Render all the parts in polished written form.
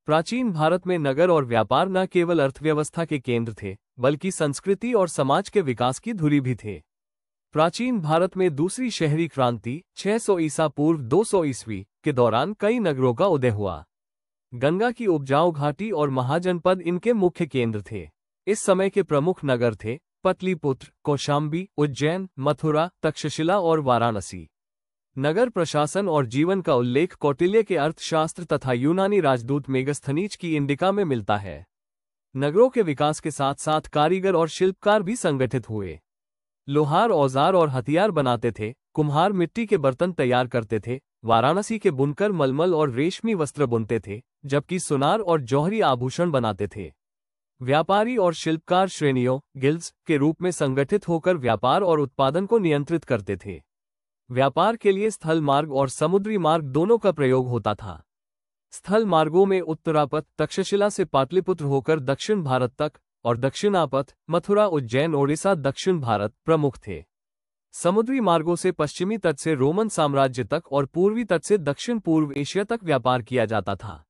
प्राचीन भारत में नगर और व्यापार न केवल अर्थव्यवस्था के केंद्र थे, बल्कि संस्कृति और समाज के विकास की धुरी भी थे। प्राचीन भारत में दूसरी शहरी क्रांति 600 ईसा पूर्व 200 ईस्वी के दौरान कई नगरों का उदय हुआ। गंगा की उपजाऊ घाटी और महाजनपद इनके मुख्य केंद्र थे। इस समय के प्रमुख नगर थे पटलिपुत्र, कौशाम्बी, उज्जैन, मथुरा, तक्षशिला और वाराणसी। नगर प्रशासन और जीवन का उल्लेख कौटिल्य के अर्थशास्त्र तथा यूनानी राजदूत मेगस्थनीज की इंडिका में मिलता है। नगरों के विकास के साथ साथ कारीगर और शिल्पकार भी संगठित हुए। लोहार औजार और हथियार बनाते थे, कुम्हार मिट्टी के बर्तन तैयार करते थे, वाराणसी के बुनकर मलमल और रेशमी वस्त्र बुनते थे, जबकि सुनार और जौहरी आभूषण बनाते थे। व्यापारी और शिल्पकार श्रेणियों गिल्ड्स के रूप में संगठित होकर व्यापार और उत्पादन को नियंत्रित करते थे। व्यापार के लिए स्थल मार्ग और समुद्री मार्ग दोनों का प्रयोग होता था। स्थल मार्गों में उत्तरापथ तक्षशिला से पाटलिपुत्र होकर दक्षिण भारत तक और दक्षिणापथ मथुरा, उज्जैन, ओडिशा, दक्षिण भारत प्रमुख थे। समुद्री मार्गों से पश्चिमी तट से रोमन साम्राज्य तक और पूर्वी तट से दक्षिण पूर्व एशिया तक व्यापार किया जाता था।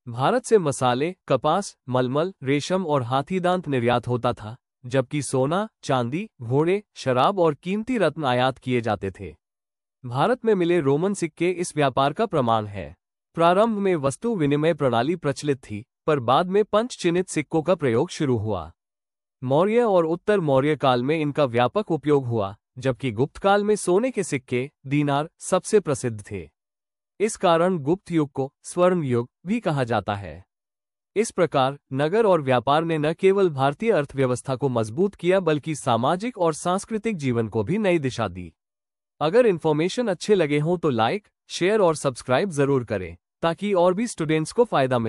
भारत से मसाले, कपास, मलमल, रेशम और हाथीदांत निर्यात होता था, जबकि सोना, चांदी, घोड़े, शराब और कीमती रत्न आयात किए जाते थे। भारत में मिले रोमन सिक्के इस व्यापार का प्रमाण है। प्रारंभ में वस्तु विनिमय प्रणाली प्रचलित थी, पर बाद में पंच चिन्हित सिक्कों का प्रयोग शुरू हुआ। मौर्य और उत्तर मौर्य काल में इनका व्यापक उपयोग हुआ, जबकि गुप्त काल में सोने के सिक्के दीनार सबसे प्रसिद्ध थे। इस कारण गुप्त युग को स्वर्ण युग भी कहा जाता है। इस प्रकार नगर और व्यापार ने न केवल भारतीय अर्थव्यवस्था को मजबूत किया, बल्कि सामाजिक और सांस्कृतिक जीवन को भी नई दिशा दी। अगर इन्फॉर्मेशन अच्छे लगे हों तो लाइक, शेयर और सब्सक्राइब जरूर करें, ताकि और भी स्टूडेंट्स को फायदा मिले।